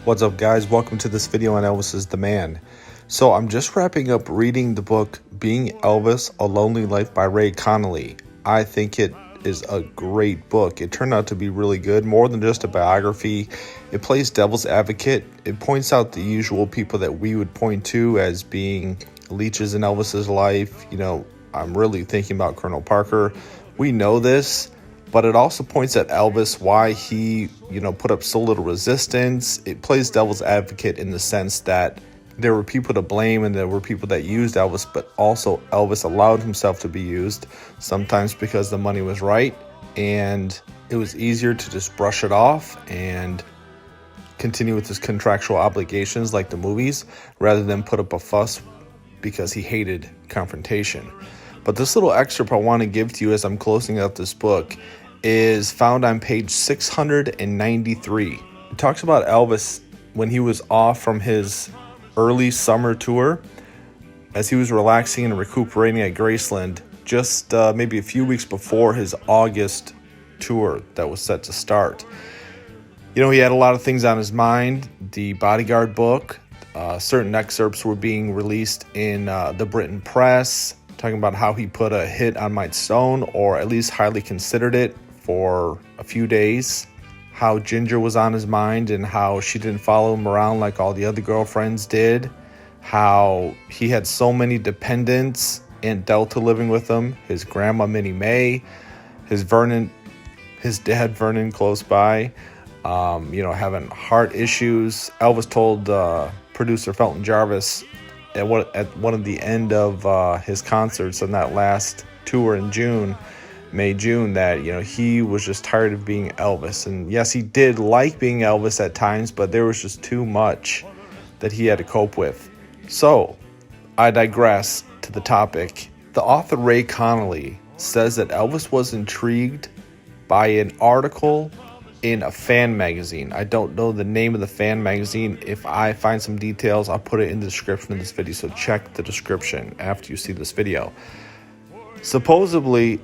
What's up, guys? Welcome to this video on Elvis is the Man. So I'm just wrapping up reading the book Being Elvis, A Lonely Life by Ray Connolly. I think it is a great book. It turned out to be really good, more than just a biography. It plays devil's advocate. It points out the usual people that we would point to as being leeches in Elvis's life. I'm really thinking about Col Parker. We know this, but it also points at Elvis, why he, put up so little resistance. It plays devil's advocate in the sense that there were people to blame and there were people that used Elvis, but also Elvis allowed himself to be used, sometimes because the money was right and it was easier to just brush it off and continue with his contractual obligations like the movies, rather than put up a fuss because he hated confrontation. But this little excerpt I want to give to you as I'm closing out this book is found on page 693. It talks about Elvis when he was off from his early summer tour, as he was relaxing and recuperating at Graceland just maybe a few weeks before his August tour that was set to start. He had a lot of things on his mind. The Bodyguard book, certain excerpts were being released in the Britain press, talking about how he put a hit on Mike Stone, or at least highly considered it, for a few days. How Ginger was on his mind and how she didn't follow him around like all the other girlfriends did. How he had so many dependents, Aunt Delta living with him, his grandma Minnie Mae, his dad Vernon close by, having heart issues. Elvis told producer Felton Jarvis at one of the end of his concerts on that last tour in May-June, that he was just tired of being Elvis. And yes, he did like being Elvis at times, but there was just too much that he had to cope with. So I digress to the topic. The author Ray Connolly says that Elvis was intrigued by an article in a fan magazine. I don't know the name of the fan magazine. If I find some details, I'll put it in the description of this video, so check the description after you see this video. Supposedly,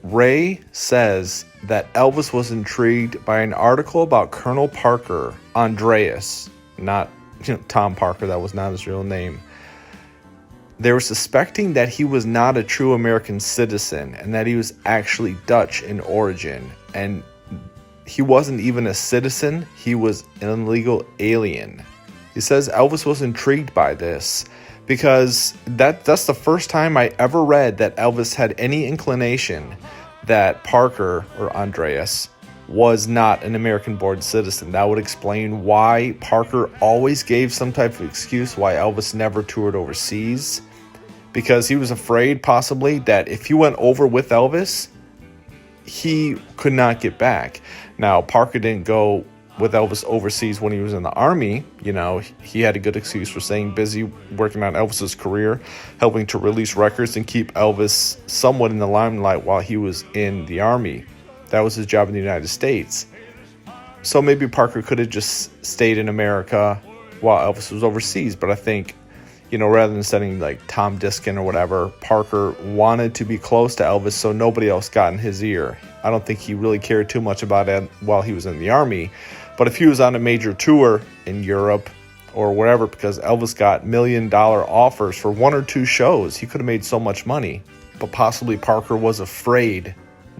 Ray says that Elvis was intrigued by an article about Col Parker, Andreas, not Tom Parker, that was not his real name. They were suspecting that he was not a true American citizen and that he was actually Dutch in origin. And he wasn't even a citizen, he was an illegal alien. He says Elvis was intrigued by this because that's the first time I ever read that Elvis had any inclination that Parker, or Andreas, was not an American-born citizen. That would explain why Parker always gave some type of excuse why Elvis never toured overseas, because he was afraid possibly that if he went over with Elvis, he could not get back. Now, Parker didn't go with Elvis overseas when he was in the army. He had a good excuse for staying busy working on Elvis's career, helping to release records and keep Elvis somewhat in the limelight while he was in the army. That was his job in the United States. So maybe Parker could have just stayed in America while Elvis was overseas. But I think, rather than sending like Tom Diskin or whatever, Parker wanted to be close to Elvis so nobody else got in his ear. I don't think he really cared too much about it while he was in the army. But if he was on a major tour in Europe or wherever, because Elvis got $1 million offers for one or two shows, he could have made so much money. But possibly Parker was afraid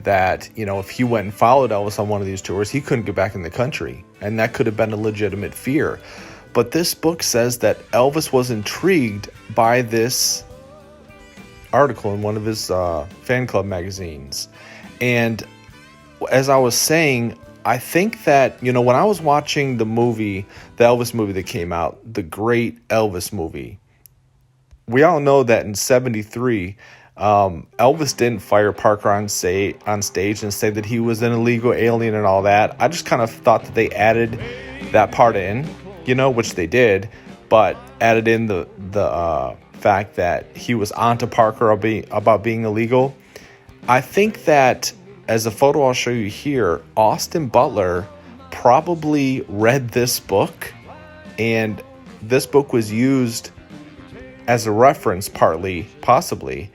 that, if he went and followed Elvis on one of these tours, he couldn't get back in the country. And that could have been a legitimate fear. But this book says that Elvis was intrigued by this article in one of his fan club magazines. And as I was saying, I think that, when I was watching the Elvis movie that came out, the great Elvis movie, we all know that in 1973, Elvis didn't fire Parker on stage and say that he was an illegal alien and all that. I just kind of thought that they added that part in, which they did, but added in the fact that he was onto Parker about being illegal. I think that, as a photo I'll show you here, Austin Butler probably read this book, and this book was used as a reference possibly,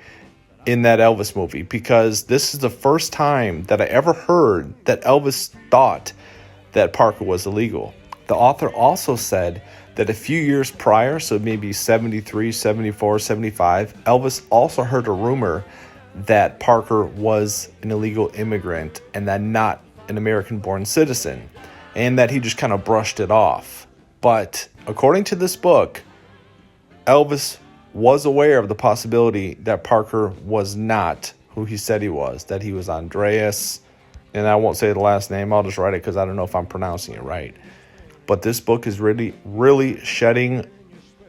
in that Elvis movie, because this is the first time that I ever heard that Elvis thought that Parker was illegal. The author also said that a few years prior, so maybe 73, 74, 75, Elvis also heard a rumor that Parker was an illegal immigrant and that not an American-born citizen, and that he just kind of brushed it off. But according to this book, Elvis was aware of the possibility that Parker was not who he said he was, that he was Andreas, and I won't say the last name, I'll just write it because I don't know if I'm pronouncing it right. But this book is really shedding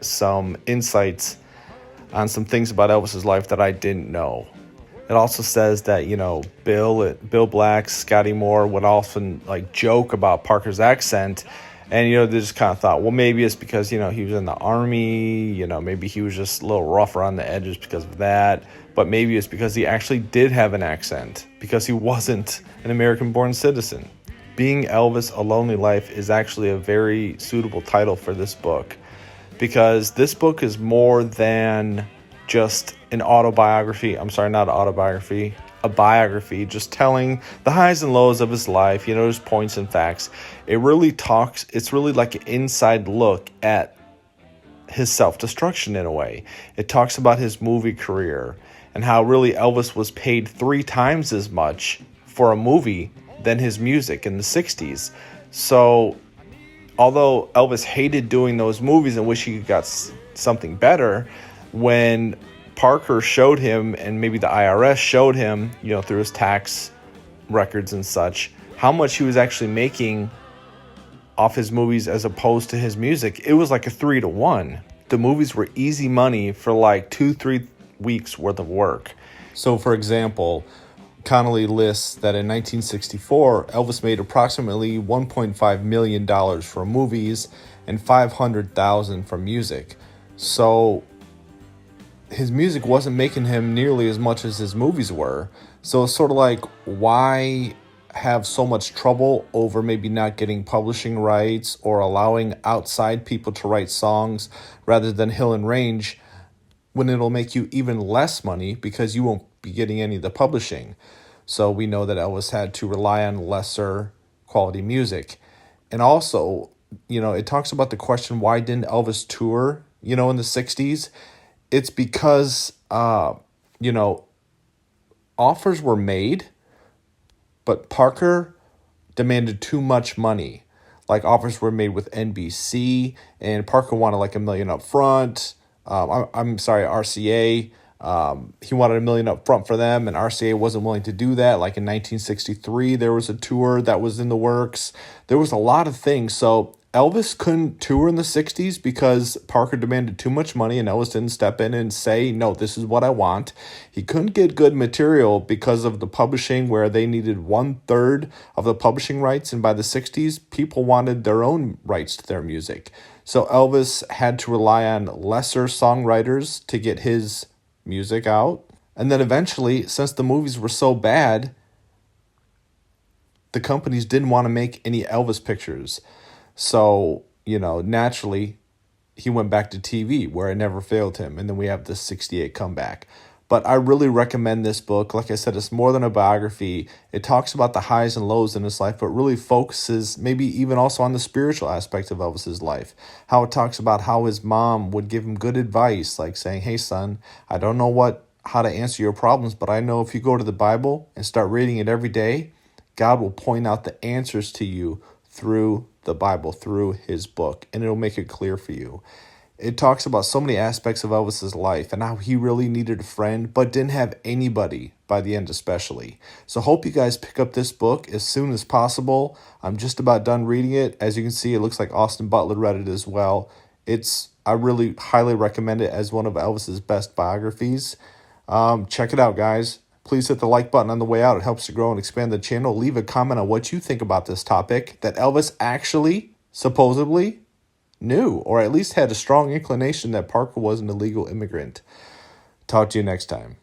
some insights on some things about Elvis's life that I didn't know. It also says that, Bill Black, Scotty Moore would often joke about Parker's accent. And, they just kind of thought, well, maybe it's because, he was in the army, maybe he was just a little rough around the edges because of that. But maybe it's because he actually did have an accent, because he wasn't an American-born citizen. Being Elvis, A Lonely Life is actually a very suitable title for this book, because this book is more than just an autobiography. I'm sorry, not an autobiography, a biography, just telling the highs and lows of his life, his points and facts. It's really like an inside look at his self-destruction in a way. It talks about his movie career and how really Elvis was paid 3 times as much for a movie than his music in the 60s. So although Elvis hated doing those movies and wish he got something better, when Parker showed him, and maybe the IRS showed him, through his tax records and such, how much he was actually making off his movies as opposed to his music, it was like a 3-to-1. The movies were easy money for 2-3 weeks worth of work. So for example, Connolly lists that in 1964, Elvis made approximately $1.5 million from movies and $500,000 from music. So his music wasn't making him nearly as much as his movies were. So it's sort of like, why have so much trouble over maybe not getting publishing rights or allowing outside people to write songs rather than Hill and Range, when it'll make you even less money because you won't be getting any of the publishing. So we know that Elvis had to rely on lesser quality music. And also, it talks about the question, why didn't Elvis tour, in the 60s? It's because, offers were made, but Parker demanded too much money. Offers were made with NBC, and Parker wanted $1 million up front. RCA. He wanted $1 million up front for them, and RCA wasn't willing to do that. In 1963, there was a tour that was in the works. There was a lot of things. So Elvis couldn't tour in the 60s because Parker demanded too much money, and Elvis didn't step in and say, no, this is what I want. He couldn't get good material because of the publishing, where they needed 1/3 of the publishing rights, and by the 60s, people wanted their own rights to their music. So Elvis had to rely on lesser songwriters to get his music out. And then eventually, since the movies were so bad, the companies didn't want to make any Elvis pictures. So, naturally, he went back to TV, where it never failed him. And then we have the 68 comeback. But I really recommend this book. Like I said, it's more than a biography. It talks about the highs and lows in his life, but really focuses maybe even also on the spiritual aspect of Elvis's life. How it talks about how his mom would give him good advice, like saying, hey, son, I don't know how to answer your problems, but I know if you go to the Bible and start reading it every day, God will point out the answers to you through the Bible, through his book, and it'll make it clear for you. It talks about so many aspects of Elvis's life and how he really needed a friend, but didn't have anybody by the end especially. So hope you guys pick up this book as soon as possible. I'm just about done reading it. As you can see, it looks like Austin Butler read it as well. I really highly recommend it as one of Elvis's best biographies. Check it out, guys. Please hit the like button on the way out. It helps to grow and expand the channel. Leave a comment on what you think about this topic, that Elvis actually, supposedly, knew, or at least had a strong inclination that Parker was an illegal immigrant. Talk to you next time.